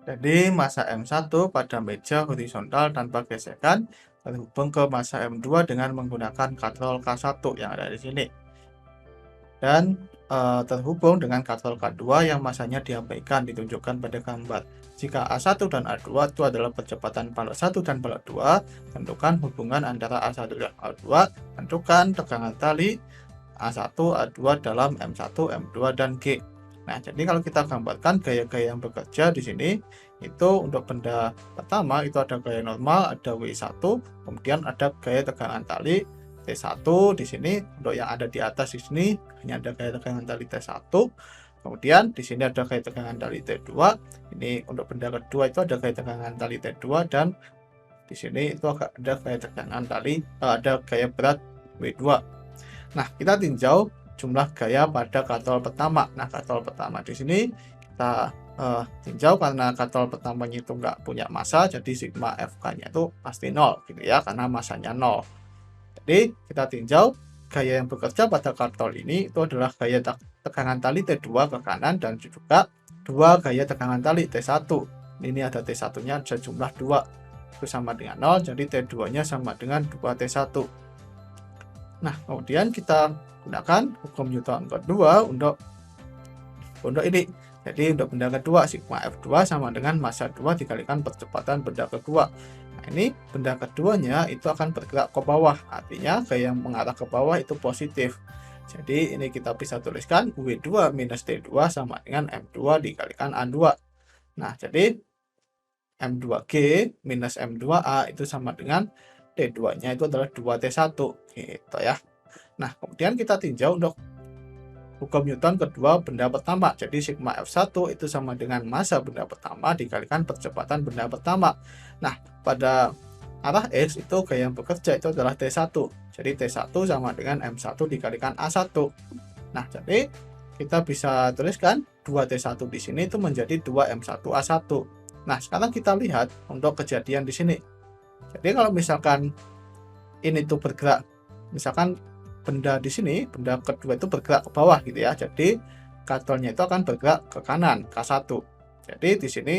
Jadi massa M1 pada meja horizontal tanpa gesekan terhubung ke massa M2 dengan menggunakan katrol K1 yang ada di sini. Dan terhubung dengan katrol K2 yang masanya diabaikan ditunjukkan pada gambar. Jika A1 dan A2 itu adalah percepatan balok 1 dan balok 2, tentukan hubungan antara A1 dan A2, tentukan tegangan tali A1, A2 dalam M1, M2, dan G. Nah, jadi kalau kita gambarkan gaya-gaya yang bekerja di sini, itu untuk benda pertama itu ada gaya normal, ada W1, kemudian ada gaya tegangan tali T1 di sini. Untuk yang ada di atas di sini hanya ada gaya tegangan tali T1. Kemudian di sini ada gaya tegangan tali T2. Ini untuk benda kedua itu ada gaya tegangan tali T2, dan di sini itu ada gaya tegangan tali ada gaya berat W2. Nah, kita tinjau jumlah gaya pada katrol pertama. Nah, katrol pertama di sini kita tinjau karena katrol pertamanya itu nggak punya massa, jadi sigma FK-nya itu pasti 0 gitu ya, karena massanya 0. Jadi kita tinjau gaya yang bekerja pada katrol ini itu adalah gaya tegangan tali T2 ke kanan dan juga dua gaya tegangan tali T1. Ini ada T1-nya sejumlah 2. Itu sama dengan 0, jadi T2-nya sama dengan 2T1. Nah, kemudian kita gunakan hukum Newton kedua untuk ini. Jadi untuk benda kedua, sigma F2 sama dengan massa 2 dikalikan percepatan benda kedua. Nah, ini benda keduanya itu akan bergerak ke bawah, artinya gaya yang mengarah ke bawah itu positif. Jadi ini kita bisa tuliskan W2 minus T2 sama dengan M2 dikalikan A2. Nah, jadi M2G minus M2A itu sama dengan T2-nya itu adalah 2T1 gitu ya. Nah, kemudian kita tinjau untuk hukum Newton kedua benda pertama. Jadi sigma F1 itu sama dengan massa benda pertama dikalikan percepatan benda pertama. Nah, pada arah X itu gaya yang bekerja itu adalah T1. Jadi T1 sama dengan M1 dikalikan A1. Nah, jadi kita bisa tuliskan 2T1 di sini itu menjadi 2M1A1. Nah, sekarang kita lihat untuk kejadian di sini. Jadi kalau misalkan ini tuh bergerak, misalkan benda di sini, benda kedua itu bergerak ke bawah gitu ya. Jadi katrolnya itu akan bergerak ke kanan, K1. Jadi di sini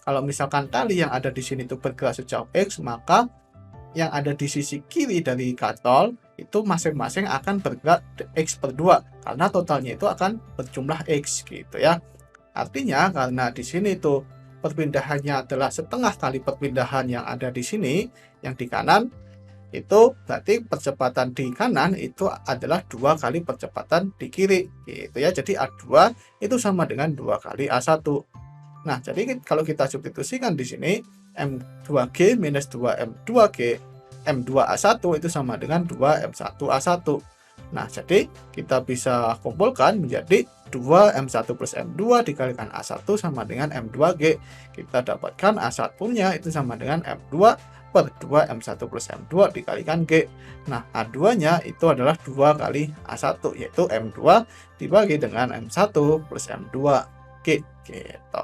kalau misalkan tali yang ada di sini itu bergerak sejauh X, maka yang ada di sisi kiri dari katrol itu masing-masing akan bergerak X per 2 karena totalnya itu akan berjumlah X gitu ya. Artinya karena di sini itu perpindahannya adalah setengah tali perpindahan yang ada di sini, yang di kanan, itu berarti percepatan di kanan itu adalah 2 kali percepatan di kiri gitu ya. Jadi A2 itu sama dengan 2 kali A1. Nah, jadi kalau kita substitusikan di sini M2G minus 2M2G M2A1 itu sama dengan 2M1A1. Nah, jadi kita bisa kumpulkan menjadi 2M1 plus M2 dikalikan A1 sama dengan M2G. Kita dapatkan A1-nya itu sama dengan M2 per 2M1 plus M2 dikalikan G. Nah, A2-nya itu adalah 2 kali A1, yaitu M2 dibagi dengan M1 plus M2 G. Gitu.